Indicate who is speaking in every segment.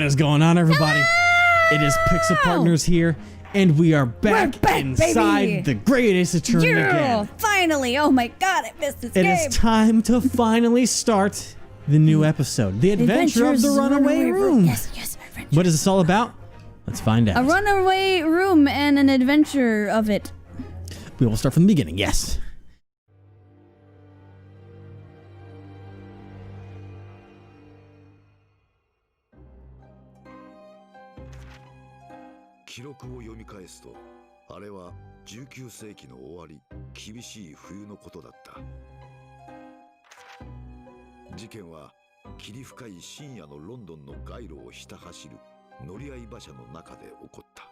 Speaker 1: is going on, everybody? It is Pixel Partners here, and we are back inside
Speaker 2: baby.
Speaker 1: the Great Ace Attorney again.
Speaker 2: Finally! Oh my god, I missed this game!
Speaker 1: It is time to finally start the new episode, The Adventure of the Runaway Room.
Speaker 2: Yes, adventure.
Speaker 1: What is this all about? Let's find out.
Speaker 2: A runaway room and an adventure of it.
Speaker 1: We will start from the beginning, yes.
Speaker 3: 「あれは19世紀の終わり、厳しい冬のことだった。事件は霧深い深夜のロンドンの街路をひた走る乗り合い馬車の中で起こった。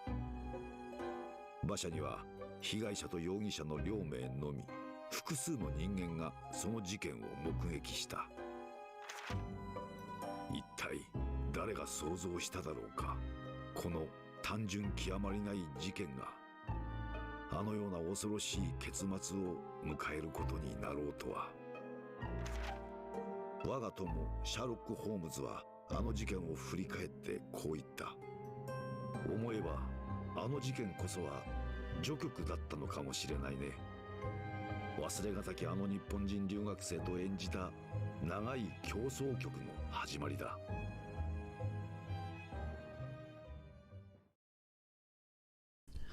Speaker 3: 馬車には被害者と容疑者の両名のみ、複数の人間がその事件を目撃した。一体誰が想像しただろうか、この単純極まりない事件があのような恐ろしい結末を迎えることになろうとは。我が友シャーロック・ホームズはあの事件を振り返ってこう言った。思えばあの事件こそは序曲だったのかもしれないね。忘れがたきあの日本人留学生と演じた長い競争曲の始まりだ。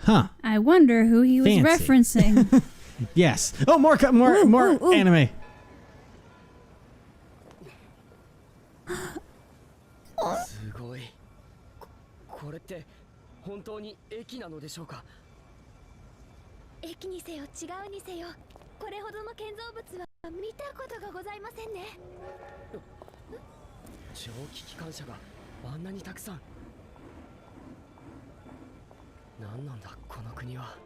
Speaker 1: Huh.
Speaker 2: I wonder who he was referencing.
Speaker 1: Yes. Oh, more anime.
Speaker 4: すごい。これって本当に駅なのでしょうか。
Speaker 5: 駅にせよ違うにせよ、これほどの建造物は見たことがございませんね。
Speaker 4: 蒸気機関車があんなにたくさん。何なんだこの国は。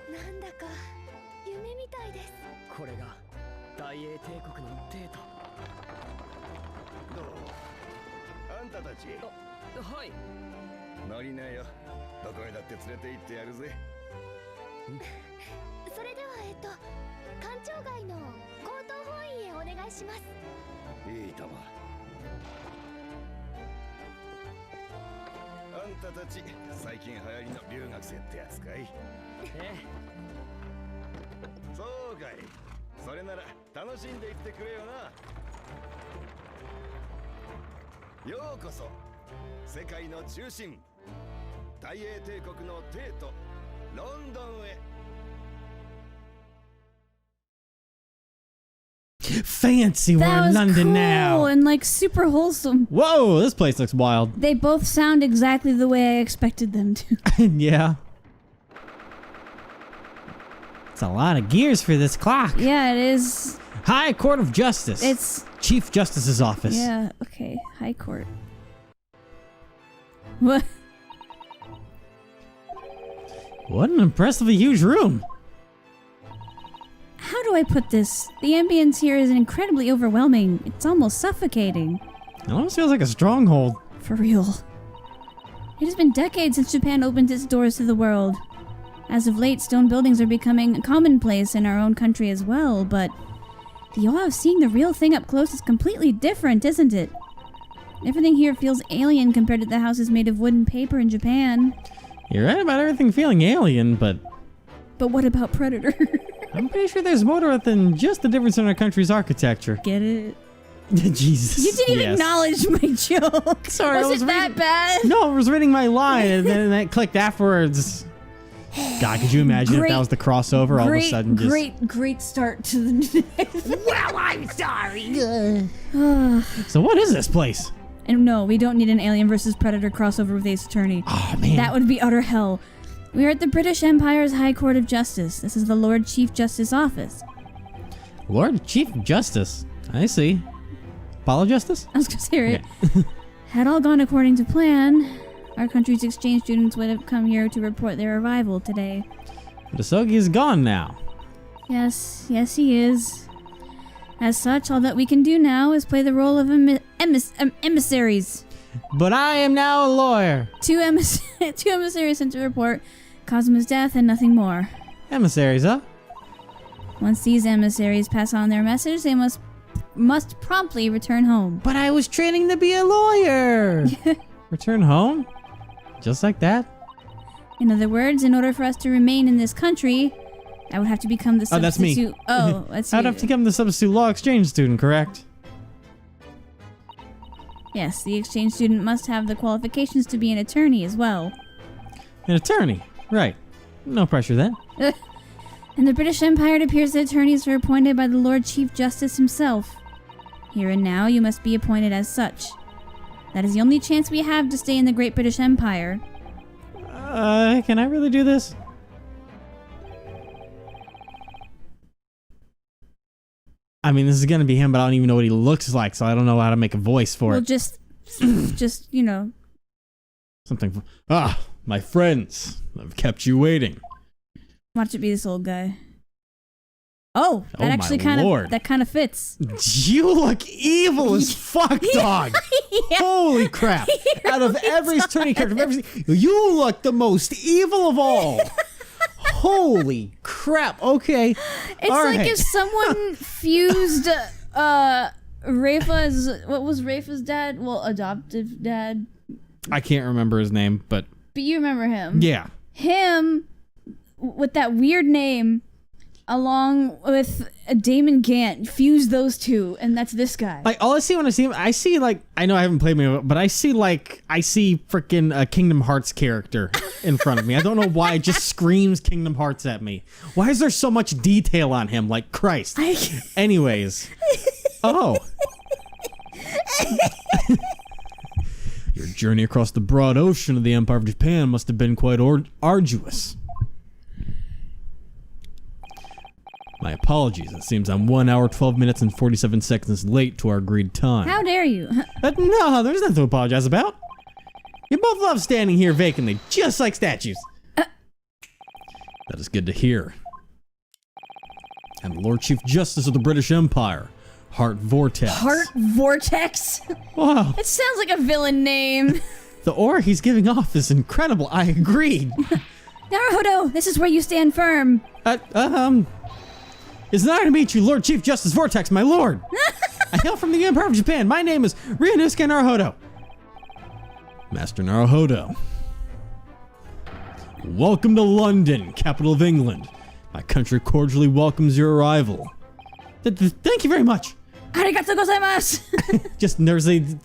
Speaker 5: なんだか夢みたいです。
Speaker 4: これが大英帝国のデータ。
Speaker 6: どう？あんたたち。
Speaker 4: はい。
Speaker 6: 乗りなよ。どこへだって連れて行ってやるぜ。
Speaker 5: それでは官庁街の高等法院へお願いします。
Speaker 6: いいとも。あんたたち最近流行りの留学生ってやつかい？そうかい。それなら楽しんでいってくれよな。ようこそ世界の中心、大英帝国の帝都ロンドンへ。
Speaker 1: Fancy, we're in London
Speaker 2: cool
Speaker 1: now.
Speaker 2: And like super wholesome.
Speaker 1: Whoa, this place looks wild.
Speaker 2: They both sound exactly the way I expected them to.
Speaker 1: Yeah. It's a lot of gears for this clock.
Speaker 2: Yeah, it is.
Speaker 1: High Court of Justice.
Speaker 2: It's
Speaker 1: Chief Justice's office.
Speaker 2: Yeah, okay. High Court. What?
Speaker 1: What an impressively huge room.
Speaker 2: How do I put this? The ambience here is incredibly overwhelming. It's almost suffocating.
Speaker 1: It almost feels like a stronghold.
Speaker 2: For real. It has been decades since Japan opened its doors to the world. As of late, stone buildings are becoming commonplace in our own country as well, but the awe of seeing the real thing up close is completely different, isn't it? Everything here feels alien compared to the houses made of wood and paper in Japan.
Speaker 1: You're right about everything feeling alien, but...
Speaker 2: But what about Predator?
Speaker 1: I'm pretty sure there's more to it than just the difference in our country's architecture.
Speaker 2: Get it?
Speaker 1: Jesus.
Speaker 2: You didn't even acknowledge my joke.
Speaker 1: Sorry,
Speaker 2: was it that bad?
Speaker 1: No, I was reading my line and then it clicked afterwards. God, could you imagine if that was the crossover all of a sudden?
Speaker 2: Great start to the day.
Speaker 5: Well, I'm sorry.
Speaker 1: So what is this place?
Speaker 2: And no, we don't need an Alien vs. Predator crossover with Ace Attorney.
Speaker 1: Oh, man.
Speaker 2: That would be utter hell. We are at the British Empire's High Court of Justice. This is the Lord Chief Justice office.
Speaker 1: Lord Chief Justice. I see. Apollo Justice?
Speaker 2: I was gonna say it. Okay. Had all gone according to plan, our country's exchange students would have come here to report their arrival today.
Speaker 1: But Asougi is gone now.
Speaker 2: Yes, he is. As such, all that we can do now is play the role of emissaries.
Speaker 1: But I am now a lawyer.
Speaker 2: Two emissaries sent to report Kazuma's death and nothing more.
Speaker 1: Emissaries, huh?
Speaker 2: Once these emissaries pass on their message, they must promptly return home.
Speaker 1: But I was training to be a lawyer. Return home? Just like that?
Speaker 2: In other words, in order for us to remain in this country, I would have to become the substitute.
Speaker 1: Oh, that's me.
Speaker 2: Oh, that's you.
Speaker 1: I'd have to become the substitute law exchange student, correct?
Speaker 2: Yes, the exchange student must have the qualifications to be an attorney as well.
Speaker 1: An attorney, right. No pressure then.
Speaker 2: In the British Empire, it appears that attorneys are appointed by the Lord Chief Justice himself. Here and now, you must be appointed as such. That is the only chance we have to stay in the Great British Empire.
Speaker 1: Can I really do this? I mean, this is gonna be him, but I don't even know what he looks like, so I don't know how to make a voice for
Speaker 2: Well,
Speaker 1: it.
Speaker 2: just, you know.
Speaker 1: Something. My friends, I've kept you waiting.
Speaker 2: Watch it be this old guy. Oh, that
Speaker 1: Oh,
Speaker 2: actually
Speaker 1: my
Speaker 2: kind
Speaker 1: Lord.
Speaker 2: of, that kind of fits.
Speaker 1: You look evil as fuck, dog.
Speaker 2: Yeah.
Speaker 1: Holy crap. Out of every attorney character I've ever seen, you look the most evil of all. Holy crap. Okay.
Speaker 2: It's
Speaker 1: All
Speaker 2: like
Speaker 1: right.
Speaker 2: if someone fused Rafa's, what was Rafa's dad? Well, adoptive dad.
Speaker 1: I can't remember his name, but
Speaker 2: But you remember him.
Speaker 1: yeah.
Speaker 2: Him with that weird name along with Damon Gant fused those two, and that's this guy.
Speaker 1: Like, all I see when I see him, I see, like, I know I haven't played me, but I see freaking a Kingdom Hearts character in front of me. I don't know why, it just screams Kingdom Hearts at me. Why is there so much detail on him? Like, Christ. Anyways. Oh. Your journey across the broad ocean of the Empire of Japan must have been quite arduous. My apologies. It seems I'm 1 hour, 12 minutes, and 47 seconds late to our agreed time.
Speaker 2: How dare you?
Speaker 1: No, there's nothing to apologize about. You both love standing here vacantly, just like statues. That is good to hear. I'm the Lord Chief Justice of the British Empire, Heart Vortex.
Speaker 2: Heart Vortex?
Speaker 1: Wow.
Speaker 2: It sounds like a villain name.
Speaker 1: The aura he's giving off is incredible. I agreed.
Speaker 2: Naruhodo, this is where you stand firm.
Speaker 1: It's an honor to meet you, Lord Chief Justice Vortex, my lord. I hail from the Empire of Japan. My name is Ryunosuke Naruhodo. Master Naruhodo. Welcome to London, capital of England. My country cordially welcomes your arrival. Thank you very much.
Speaker 2: Arigatou gozaimasu.
Speaker 1: Just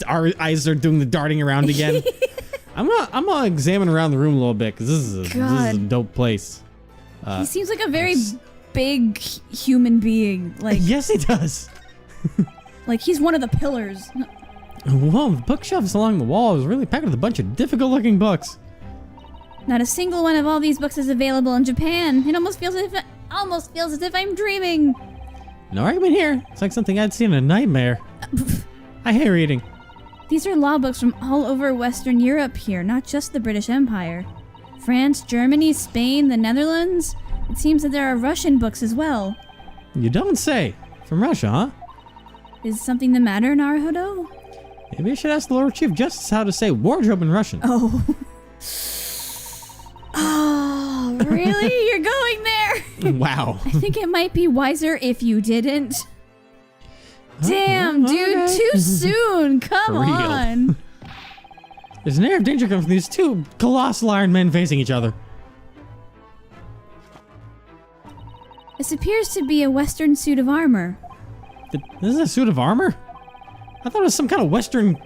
Speaker 1: our eyes are doing the darting around again. I'm gonna examine around the room a little bit because this is a dope place.
Speaker 2: He seems like a very big human being. Like,
Speaker 1: yes, he does.
Speaker 2: like he's one of the pillars.
Speaker 1: Whoa, the bookshelves along the wall is really packed with a bunch of difficult-looking books.
Speaker 2: Not a single one of all these books is available in Japan. It almost feels as if I'm dreaming.
Speaker 1: No argument here. It's like something I'd seen in a nightmare. I hate reading.
Speaker 2: These are law books from all over Western Europe here, not just the British Empire. France, Germany, Spain, the Netherlands. It seems that there are Russian books as well.
Speaker 1: You don't say. From Russia, huh?
Speaker 2: Is something the matter, Naruhodo?
Speaker 1: Maybe I should ask the Lord Chief Justice how to say wardrobe in Russian.
Speaker 2: Oh. Oh, really? You're going there?
Speaker 1: Wow.
Speaker 2: I think it might be wiser if you didn't. Damn, dude,
Speaker 1: okay.
Speaker 2: too soon. Come
Speaker 1: For real.
Speaker 2: on.
Speaker 1: There's an air of danger coming from these two colossal iron men facing each other.
Speaker 2: This appears to be a Western suit of armor.
Speaker 1: This is a suit of armor? I thought it was some kind of Western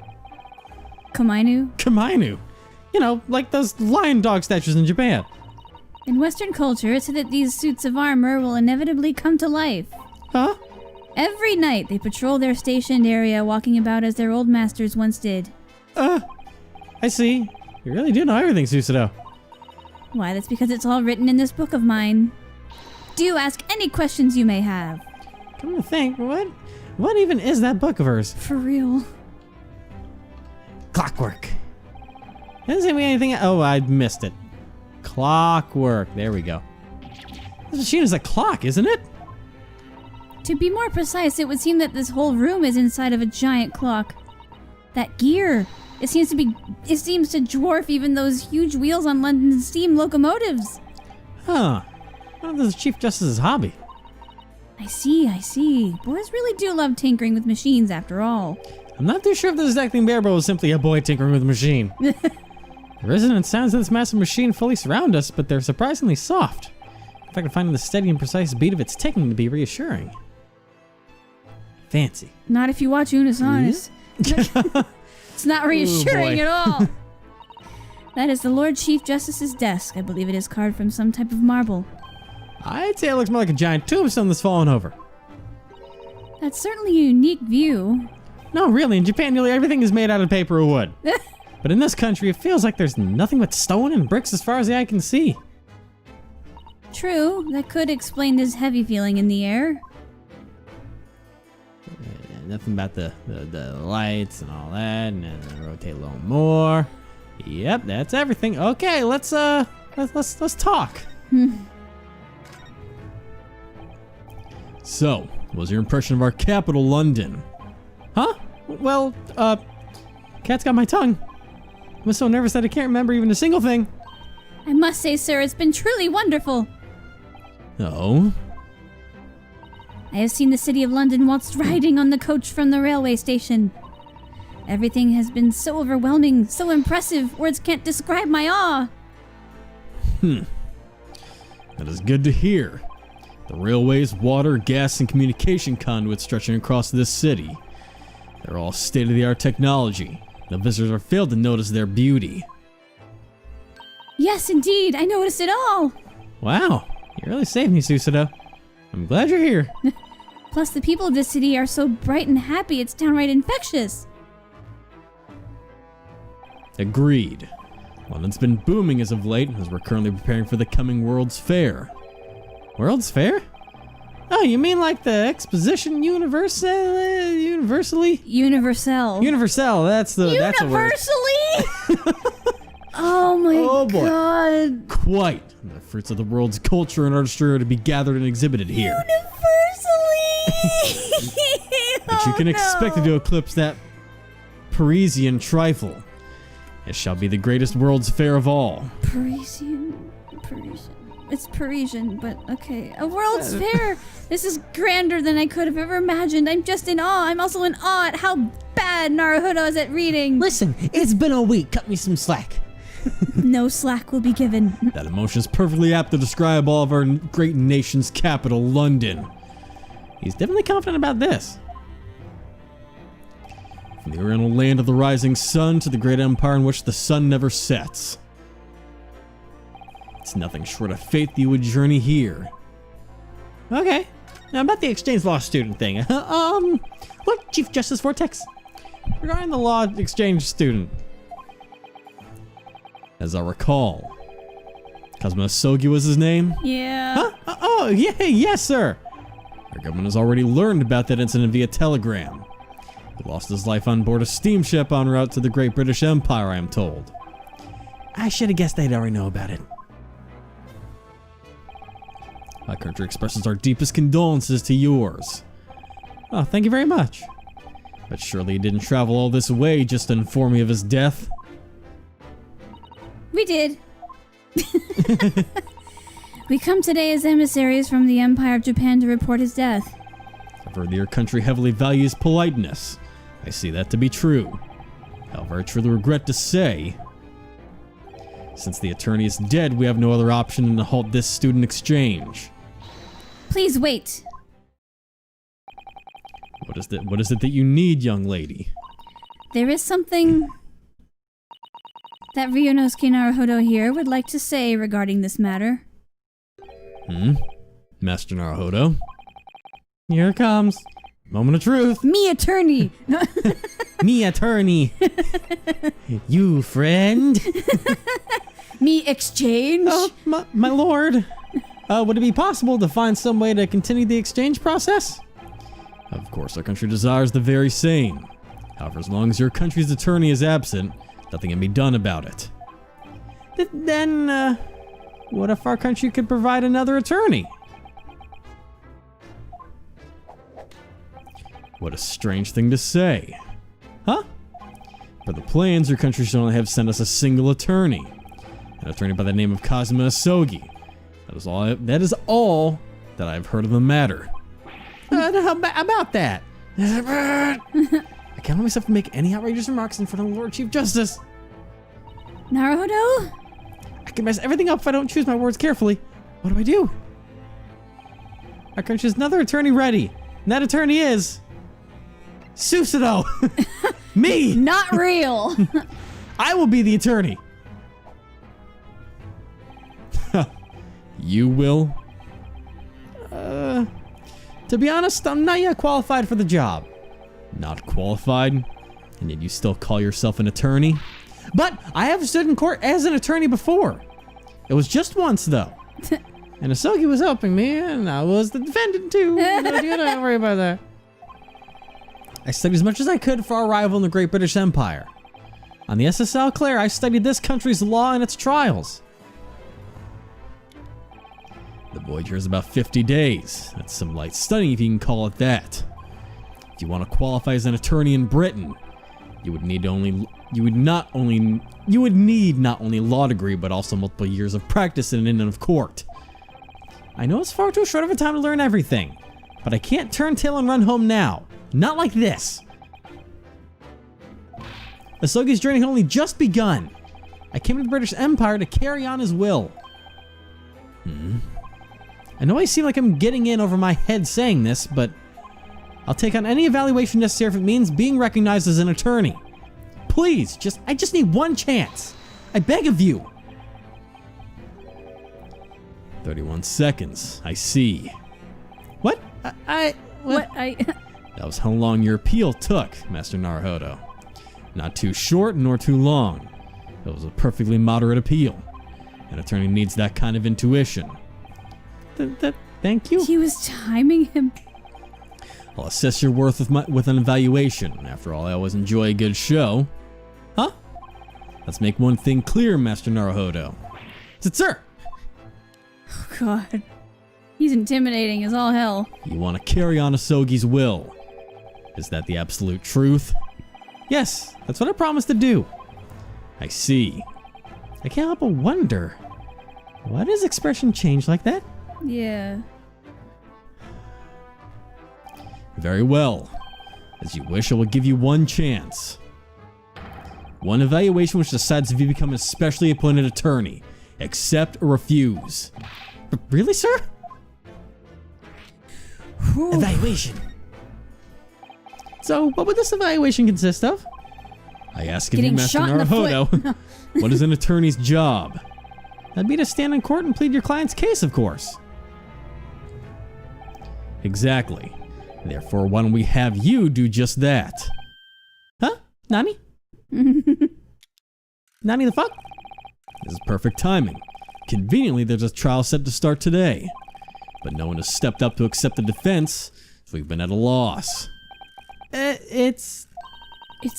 Speaker 2: Komainu?
Speaker 1: kimono. You know, like those lion dog statues in Japan.
Speaker 2: In Western culture, it's said that these suits of armor will inevitably come to life.
Speaker 1: Huh?
Speaker 2: Every night, they patrol their stationed area, walking about as their old masters once did.
Speaker 1: I see. You really do know everything, Susudo.
Speaker 2: Why, that's because it's all written in this book of mine. Do ask any questions you may have.
Speaker 1: Come to think, what even is that book of hers?
Speaker 2: For real.
Speaker 1: Clockwork. Doesn't say me anything. Oh, I missed it. Clockwork. There we go. This machine is a clock, isn't it?
Speaker 2: To be more precise, it would seem that this whole room is inside of a giant clock. That gear, it seems to dwarf even those huge wheels on London's steam locomotives.
Speaker 1: Huh. What is the Chief Justice's hobby?
Speaker 2: I see. Boys really do love tinkering with machines after all.
Speaker 1: I'm not too sure if this exacting bear was simply a boy tinkering with a machine. The resonant sounds of this massive machine fully surround us, but they're surprisingly soft. In fact, I find the steady and precise beat of its ticking to be reassuring. Fancy.
Speaker 2: Not if you watch Una's eyes. It's not reassuring at all. That is the Lord Chief Justice's desk. I believe it is carved from some type of marble.
Speaker 1: I'd say it looks more like a giant tombstone that's fallen over.
Speaker 2: That's certainly a unique view.
Speaker 1: No, really, in Japan nearly everything is made out of paper or wood. But in this country, it feels like there's nothing but stone and bricks as far as the eye can see.
Speaker 2: True, that could explain this heavy feeling in the air.
Speaker 1: Nothing about the lights and all that, and then rotate a little more. Yep, that's everything. Okay, let's talk. So, what was your impression of our capital, London? Huh? Well, cat's got my tongue. I'm so nervous that I can't remember even a single thing.
Speaker 2: I must say, sir, it's been truly wonderful.
Speaker 1: Oh?
Speaker 2: I have seen the city of London whilst riding on the coach from the railway station. Everything has been so overwhelming, so impressive, words can't describe my awe.
Speaker 1: That is good to hear. The railways, water, gas, and communication conduits stretching across this city. They're all state-of-the-art technology. No visitors are failed to notice their beauty.
Speaker 2: Yes, indeed, I noticed it all.
Speaker 1: Wow, you really saved me, Susato. I'm glad you're here.
Speaker 2: Plus, the people of this city are so bright and happy, it's downright infectious.
Speaker 1: Agreed. London's been booming as of late, as we're currently preparing for the coming World's Fair. World's Fair? Oh, you mean like the Exposition Universally?
Speaker 2: Universal,
Speaker 1: that's a word.
Speaker 2: Universally? Oh my god.
Speaker 1: Quite. The fruits of the world's culture and artistry are to be gathered and exhibited here.
Speaker 2: Universally!
Speaker 1: But you can expect it to eclipse that Parisian trifle. It shall be the greatest World's Fair of all.
Speaker 2: Parisian. It's Parisian, but okay. A World's Fair! This is grander than I could have ever imagined. I'm just in awe. I'm also in awe at how bad Naruhodo is at reading.
Speaker 1: Listen, it's been a week. Cut me some slack.
Speaker 2: No slack will be given.
Speaker 1: That emotion is perfectly apt to describe all of our great nation's capital, London. He's definitely confident about this. From the oriental land of the rising sun to the great empire in which the sun never sets. It's nothing short of fate that you would journey here. Okay. Now about the exchange law student thing. Look, Chief Justice Vortex. Regarding the law exchange student. As I recall, Kazuma Asougi was his name?
Speaker 2: Yeah.
Speaker 1: Huh? Oh, yeah, yes, sir. Our government has already learned about that incident via telegram. He lost his life on board a steamship en route to the Great British Empire, I am told. I should have guessed they'd already know about it. My country expresses our deepest condolences to yours. Oh, thank you very much. But surely he didn't travel all this way just to inform me of his death.
Speaker 2: We did. We come today as emissaries from the Empire of Japan to report his death.
Speaker 1: I've heard that your country heavily values politeness. I see that to be true. However, I truly regret to say, since the attorney is dead, we have no other option than to halt this student exchange.
Speaker 2: Please wait.
Speaker 1: What is it that you need, young lady?
Speaker 2: There is something that Ryunosuke Naruhodo here would like to say regarding this matter.
Speaker 1: Master Naruhodo? Here it comes. Moment of truth.
Speaker 2: Me attorney!
Speaker 1: Me attorney. You friend.
Speaker 2: Me exchange?
Speaker 1: Oh, my lord. Would it be possible to find some way to continue the exchange process? Of course, our country desires the very same. However, as long as your country's attorney is absent, nothing can be done about it. Then, what if our country could provide another attorney? What a strange thing to say. Huh? For the plans, your country should only have sent us a single attorney. An attorney by the name of Kazuma Asougi. That is all that I've heard of the matter. How about that? I can't let myself make any outrageous remarks in front of the Lord Chief Justice.
Speaker 2: Naruhodo?
Speaker 1: I can mess everything up if I don't choose my words carefully. What do I do? Our country has another attorney ready. And that attorney is... Susanoo! Me!
Speaker 2: Not real!
Speaker 1: I will be the attorney. You will? To be honest, I'm not yet qualified for the job. Not qualified? And yet you still call yourself an attorney? But I have stood in court as an attorney before. It was just once, though. And Asougi was helping me, and I was the defendant, too. No, you don't worry about that. I studied as much as I could for our rival in the Great British Empire. On the SSL Claire, I studied this country's law and its trials. The voyage here is about 50 days. That's some light studying, if you can call it that. If you want to qualify as an attorney in Britain, you would need not only law degree, but also multiple years of practice in and of court. I know it's far too short of a time to learn everything, but I can't turn tail and run home now. Not like this. Asougi's journey had only just begun. I came to the British Empire to carry on his will. I know I seem like I'm getting in over my head saying this, but I'll take on any evaluation necessary if it means being recognized as an attorney. Please, I just need one chance. I beg of you. 31 seconds. I see. What? What? That was how long your appeal took, Master Naruhodo. Not too short nor too long. It was a perfectly moderate appeal. An attorney needs that kind of intuition. Thank you.
Speaker 2: He was timing him.
Speaker 1: I'll assess your worth with an evaluation. After all, I always enjoy a good show. Huh? Let's make one thing clear, Master Naruhodo. Sir!
Speaker 2: Oh, God. He's intimidating as all hell.
Speaker 1: You want to carry on Asougi's will. Is that the absolute truth? Yes, that's what I promised to do. I see. I can't help but wonder, why does expression change like that?
Speaker 2: Yeah.
Speaker 1: Very well. As you wish, I will give you one chance. One evaluation which decides if you become an especially appointed attorney. Accept or refuse. Really, sir?
Speaker 2: Whew.
Speaker 1: Evaluation. So, what would this evaluation consist of? I ask of you,
Speaker 2: Getting
Speaker 1: Master
Speaker 2: shot in the
Speaker 1: Naruhodo, what is an attorney's job? That'd be to stand in court and plead your client's case, of course. Exactly. Therefore, why don't we have you do just that? Huh? Nani? Nani the fuck? This is perfect timing. Conveniently, there's a trial set to start today. But no one has stepped up to accept the defense, so we've been at a loss. It's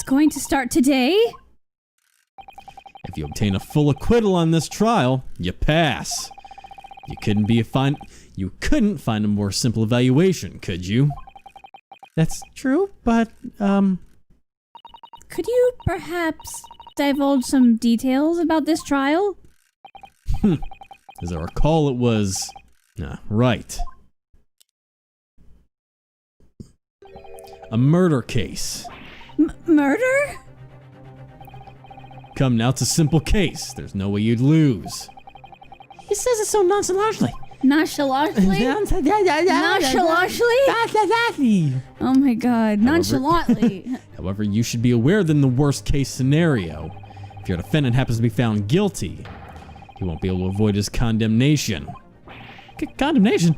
Speaker 2: going to start today?
Speaker 1: If you obtain a full acquittal on this trial, you pass. You couldn't find a more simple evaluation, could you? That's true, but,
Speaker 2: Could you perhaps divulge some details about this trial?
Speaker 1: As I recall, it was... right. A murder case.
Speaker 2: Murder?
Speaker 1: Come now, it's a simple case. There's no way you'd lose. He says it so nonchalantly.
Speaker 2: Nonchalantly? Nonchalantly? Oh my god, nonchalantly.
Speaker 1: However, you should be aware that in the worst case scenario, if your defendant happens to be found guilty, he won't be able to avoid his condemnation. Condemnation?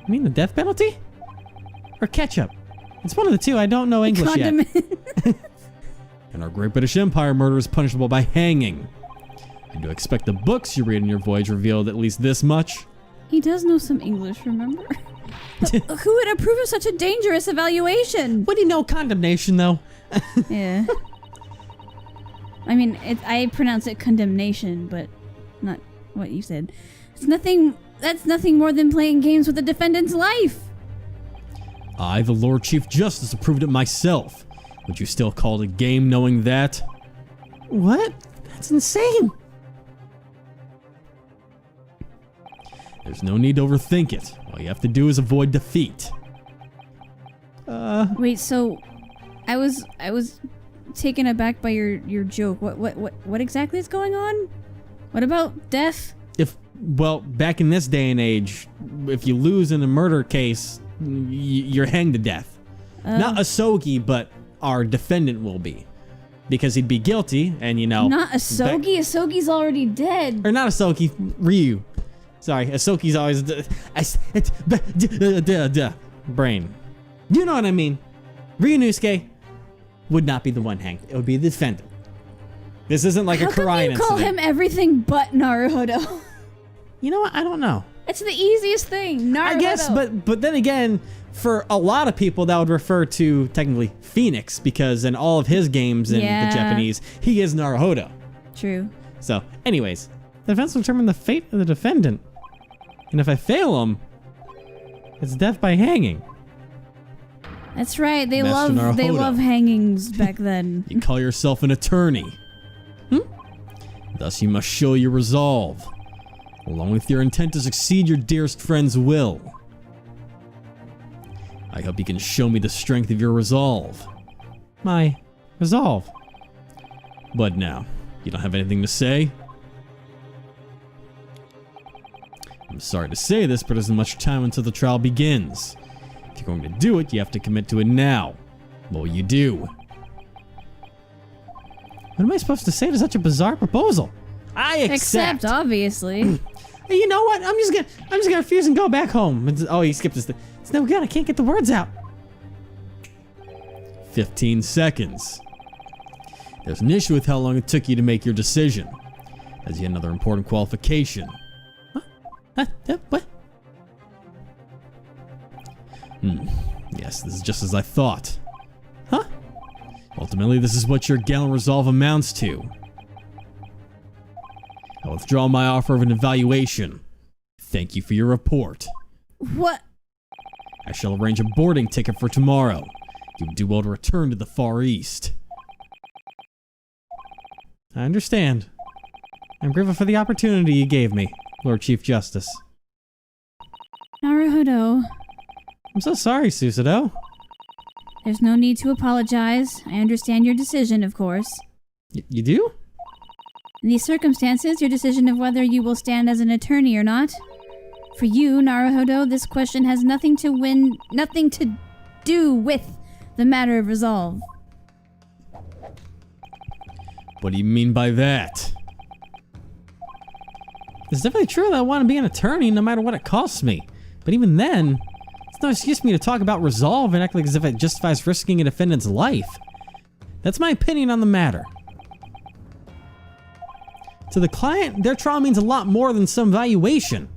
Speaker 1: You mean the death penalty? Or ketchup? It's one of the two. I don't know English yet. In our Great British Empire, murder is punishable by hanging. I do expect the books you read in your voyage revealed at least this much.
Speaker 2: He does know some English, remember? Who would approve of such a dangerous evaluation?
Speaker 1: What do you know condemnation, though?
Speaker 2: Yeah. I mean, I pronounce it condemnation, but not what you said. That's nothing more than playing games with the defendant's life.
Speaker 1: I, the Lord Chief Justice, approved it myself. Would you still call it a game knowing that? What? That's insane. There's no need to overthink it. All you have to do is avoid defeat.
Speaker 2: Wait, so I was taken aback by your joke. What exactly is going on? What about death?
Speaker 1: Well, back in this day and age, if you lose in a murder case, you're hanged to death. Not Asougi, but our defendant will be. Because he'd be guilty, and
Speaker 2: Not Asougi? Asougi's already dead.
Speaker 1: Or not Asougi, Ryu. Sorry, Asougi's always... brain. You know what I mean. Ryunosuke would not be the one hanged. It would be the defendant. This isn't like a Karayan incident.
Speaker 2: How come you call him everything but Naruhodo?
Speaker 1: You know what? I don't know.
Speaker 2: It's the easiest thing, Naruhodo.
Speaker 1: I guess, but then again, for a lot of people, that would refer to, technically, Phoenix, because in all of his games in the Japanese, he is Naruhodo.
Speaker 2: True.
Speaker 1: So, anyways, the events will determine the fate of the defendant. And if I fail him, it's death by hanging.
Speaker 2: That's right. They
Speaker 1: Master
Speaker 2: love
Speaker 1: Naruhodo.
Speaker 2: hangings back then.
Speaker 1: You call yourself an attorney. Thus you must show your resolve, along with your intent to succeed your dearest friend's will. I hope you can show me the strength of your resolve. My resolve. But now, you don't have anything to say? I'm sorry to say this, but there isn't much time until the trial begins. If you're going to do it, you have to commit to it now. What will you do? What am I supposed to say to such a bizarre proposal? I accept.
Speaker 2: Obviously.
Speaker 1: Hey, you know what? I'm just gonna refuse and go back home. Oh, he skipped this thing. It's no good. I can't get the words out. 15 seconds. There's an issue with how long it took you to make your decision. That's yet another important qualification. What? Yes, this is just as I thought. Huh? Ultimately, this is what your gallant resolve amounts to. I withdraw my offer of an evaluation. Thank you for your report.
Speaker 2: What?
Speaker 1: I shall arrange a boarding ticket for tomorrow. You would do well to return to the Far East. I understand. I'm grateful for the opportunity you gave me, Lord Chief Justice.
Speaker 2: Naruhodo.
Speaker 1: I'm so sorry, Susato.
Speaker 2: There's no need to apologize. I understand your decision, of course.
Speaker 1: You do?
Speaker 2: In these circumstances, your decision of whether you will stand as an attorney or not. For you, Naruhodo, this question has nothing to do with the matter of resolve.
Speaker 1: What do you mean by that? It's definitely true that I want to be an attorney no matter what it costs me. But even then, it's no excuse for me to talk about resolve and act like as if it justifies risking a defendant's life. That's my opinion on the matter. To the client, their trial means a lot more than some valuation.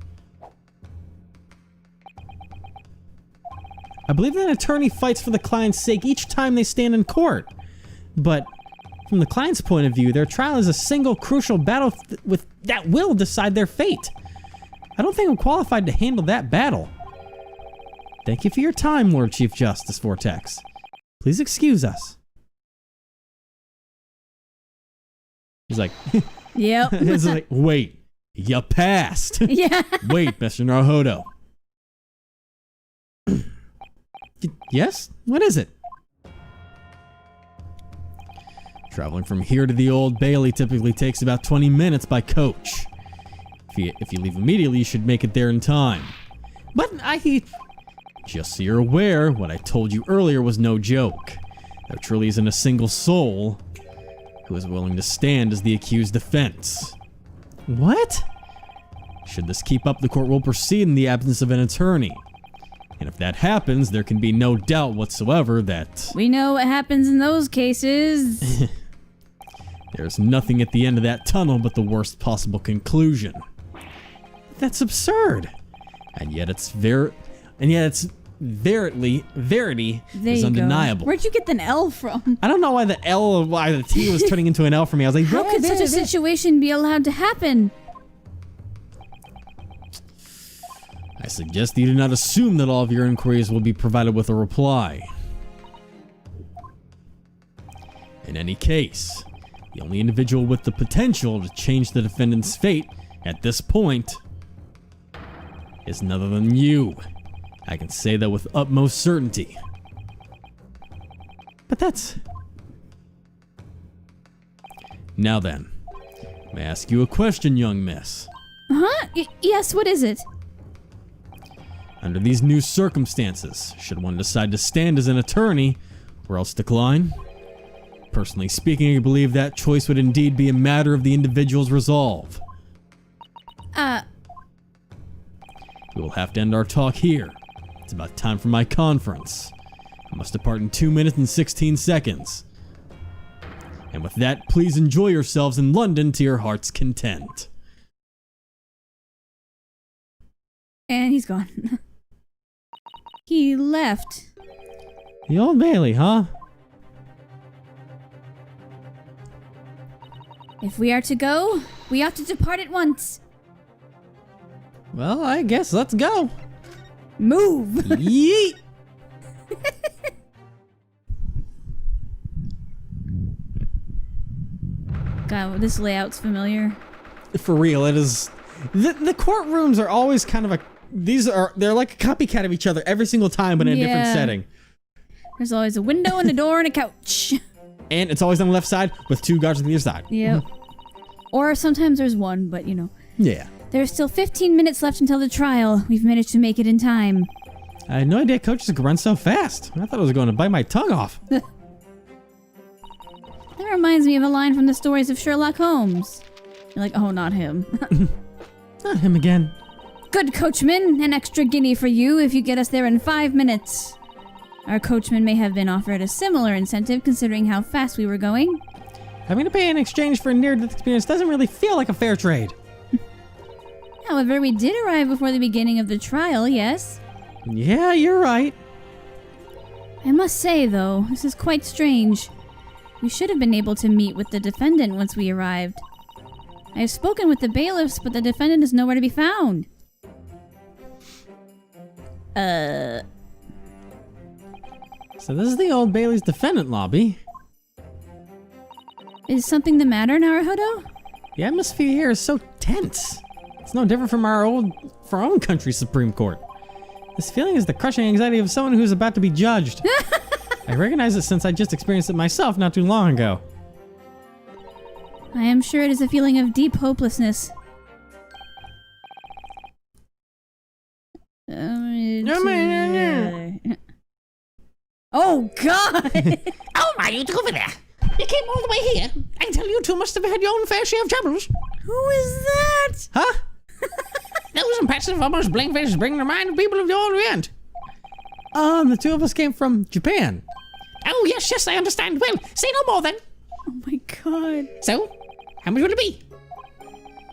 Speaker 1: I believe that an attorney fights for the client's sake each time they stand in court. But from the client's point of view, their trial is a single crucial battle that will decide their fate. I don't think I'm qualified to handle that battle. Thank you for your time, Lord Chief Justice Vortex. Please excuse us. He's like...
Speaker 2: Yep.
Speaker 1: It's like, wait, you passed.
Speaker 2: Yeah.
Speaker 1: Wait, Mr. Naruhodo. Yes? What is it? Traveling from here to the Old Bailey typically takes about 20 minutes by coach. If you leave immediately, you should make it there in time. But just so you're aware, what I told you earlier was no joke. There truly isn't a single soul who is willing to stand as the accused defense. What? Should this keep up, the court will proceed in the absence of an attorney. And if that happens, there can be no doubt whatsoever that...
Speaker 2: We know what happens in those cases.
Speaker 1: There's nothing at the end of that tunnel but the worst possible conclusion. That's absurd. And yet verity is undeniable.
Speaker 2: Where'd you get the L from?
Speaker 1: I don't know why the T was turning into an L for me. I was like,
Speaker 2: how could such a situation be allowed to happen?
Speaker 1: I suggest that you do not assume that all of your inquiries will be provided with a reply. In any case, the only individual with the potential to change the defendant's fate at this point is none other than you. I can say that with utmost certainty. But that's... Now then, may I ask you a question, young miss?
Speaker 2: Huh? Yes, what is it?
Speaker 1: Under these new circumstances, should one decide to stand as an attorney or else decline? Personally speaking, I believe that choice would indeed be a matter of the individual's resolve. We will have to end our talk here. It's about time for my conference. I must depart in 2 minutes and 16 seconds. And with that, please enjoy yourselves in London to your heart's content.
Speaker 2: And he's gone. He left.
Speaker 1: The Old Bailey, huh?
Speaker 2: If we are to go, we ought to depart at once.
Speaker 1: Well, I guess let's go.
Speaker 2: Move!
Speaker 1: Yeet!
Speaker 2: God, this layout's familiar.
Speaker 1: For real, it is. The courtrooms are always kind of a. They're like a copycat of each other every single time, but in a different setting.
Speaker 2: There's always a window and a door and a couch.
Speaker 1: And it's always on the left side with 2 guards on the other side.
Speaker 2: Yep. Or sometimes there's one, but you know.
Speaker 1: Yeah.
Speaker 2: There's still 15 minutes left until the trial. We've managed to make it in time.
Speaker 1: I had no idea coaches could run so fast. I thought I was going to bite my tongue off.
Speaker 2: That reminds me of a line from the stories of Sherlock Holmes. You're like, oh, not him.
Speaker 1: Not him again.
Speaker 2: Good, coachman. An extra guinea for you if you get us there in 5 minutes. Our coachman may have been offered a similar incentive considering how fast we were going.
Speaker 1: Having to pay in exchange for near-death experience doesn't really feel like a fair trade.
Speaker 2: However, we did arrive before the beginning of the trial, yes?
Speaker 1: Yeah, you're right.
Speaker 2: I must say, though, this is quite strange. We should have been able to meet with the defendant once we arrived. I have spoken with the bailiffs, but the defendant is nowhere to be found.
Speaker 1: So this is the Old Bailey's defendant lobby.
Speaker 2: Is something the matter, Naruhodo?
Speaker 1: The atmosphere here is so tense. It's no different from our own country's Supreme Court. This feeling is the crushing anxiety of someone who's about to be judged. I recognize it since I just experienced it myself not too long ago.
Speaker 2: I am sure it is a feeling of deep hopelessness. Oh, God!
Speaker 7: Oh my, you over there. You came all the way here. I can tell you two must have had your own fair share of troubles.
Speaker 2: Who is that?
Speaker 1: Huh?
Speaker 7: That was impressive, almost blank faces bringing to mind people of the Orient.
Speaker 1: The 2 of us came from Japan.
Speaker 7: Oh, yes, I understand. Well, say no more then.
Speaker 2: Oh my God.
Speaker 7: So, how much will it be?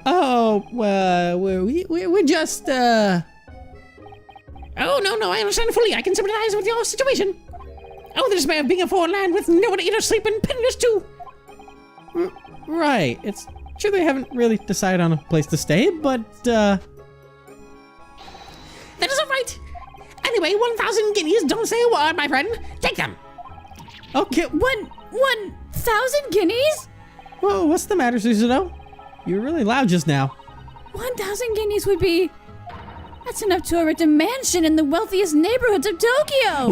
Speaker 1: Oh, we're just,
Speaker 7: Oh, no, I understand fully. I can sympathize with your situation. Oh, the despair of being a foreign land with no one to eat or sleep and penniless too.
Speaker 1: Right. It's true they haven't really decided on a place to stay, but,
Speaker 7: That is all right. Anyway, 1,000 guineas, don't say a word, my friend. Take them.
Speaker 1: Okay.
Speaker 2: 1,000 guineas?
Speaker 1: Whoa, what's the matter, Suzuno? You were really loud just now.
Speaker 2: 1,000 guineas would be... That's enough to erect a mansion in the wealthiest neighborhoods of Tokyo!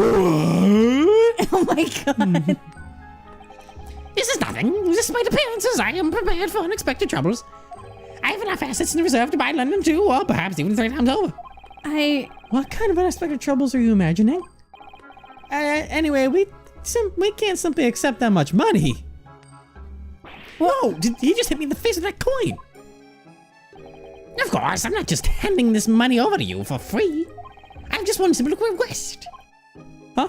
Speaker 2: Oh my God.
Speaker 7: This is nothing. Despite appearances, I am prepared for unexpected troubles. I have enough assets in reserve to buy London too, or perhaps even 3 times over.
Speaker 1: What kind of unexpected troubles are you imagining? Anyway, we can't simply accept that much money. Whoa, did he just hit me in the face with that coin?
Speaker 7: Of course, I'm not just handing this money over to you for free. I have just one simple request.
Speaker 1: Huh?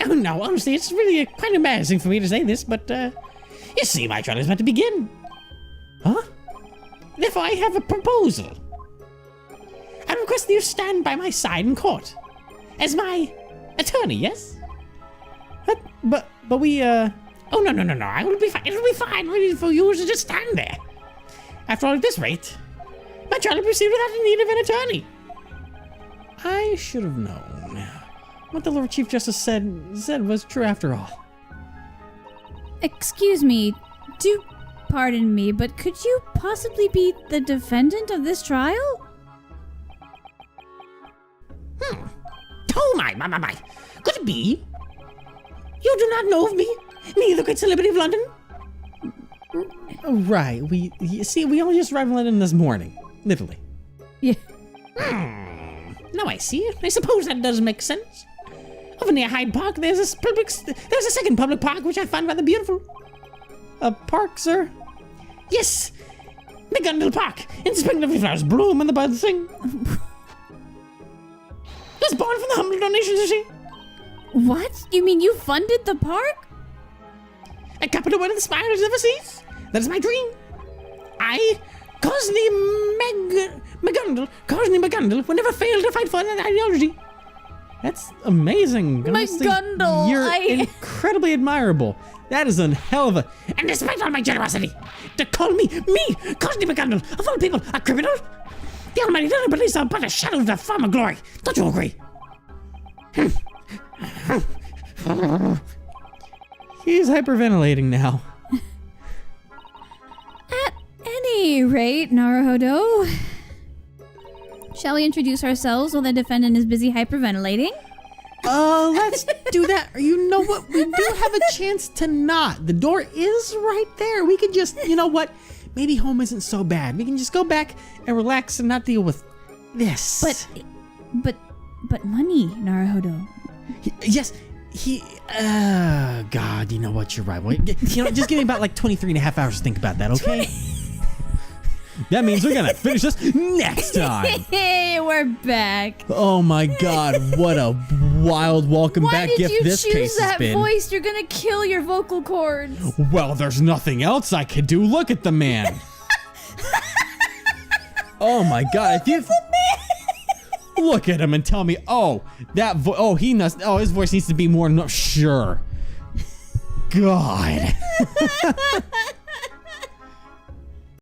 Speaker 7: Oh no, honestly, it's really quite embarrassing for me to say this, but you see, my trial is about to begin.
Speaker 1: Huh?
Speaker 7: Therefore, I have a proposal. I request that you stand by my side in court. As my attorney, yes?
Speaker 1: What? But we,
Speaker 7: Oh, no, I will be fine. It'll be fine for you to just stand there. After all, at this rate, my trial will proceed without the need of an attorney.
Speaker 1: I should have known. What the Lord Chief Justice said was true after all.
Speaker 2: Excuse me, do pardon me, but could you possibly be the defendant of this trial?
Speaker 7: Oh my. Could it be? You do not know of me, me the great celebrity of London?
Speaker 1: Right, we only just arrived in London this morning. Literally.
Speaker 2: Yeah.
Speaker 7: Now I see. I suppose that does make sense. Over near Hyde Park, there's a second public park which I find rather beautiful.
Speaker 1: A park, sir?
Speaker 7: Yes, McGundle Park. In spring, the flowers bloom and the buds sing. It was born from the humble donations, you see.
Speaker 2: What? You mean you funded the park?
Speaker 7: A capital one of the spires never cease. That is my dream. I, Cosney McGundle, will never fail to fight for that ideology.
Speaker 1: That's amazing. Honestly,
Speaker 2: McGundle,
Speaker 1: you're incredibly admirable. That is a hell of a...
Speaker 7: And despite all my generosity, to call me, Cosney McGundle, of all people, a criminal? The Almighty doesn't believes I'm but a shadow of the former glory. Don't you agree?
Speaker 1: He's hyperventilating now.
Speaker 2: At any rate, Naruhodo, shall we introduce ourselves while the defendant is busy hyperventilating?
Speaker 1: Let's do that. You know what? We do have a chance to not. The door is right there. We can just, you know what? Maybe home isn't so bad. We can just go back and relax and not deal with this.
Speaker 2: But money, Naruhodo.
Speaker 1: God, you know what? You're right. Well, you know, just give me about like 23 and a half hours to think about that, okay? That means we're gonna finish this next time.
Speaker 2: Hey, we're back.
Speaker 1: Oh my God, what a wild welcome back gift this case has been.
Speaker 2: Why did you choose that voice? You're gonna kill your vocal cords.
Speaker 1: Well, there's nothing else I could do. Look at the man. Oh my God, if you look at him and tell me, his voice needs to be more. Sure. God.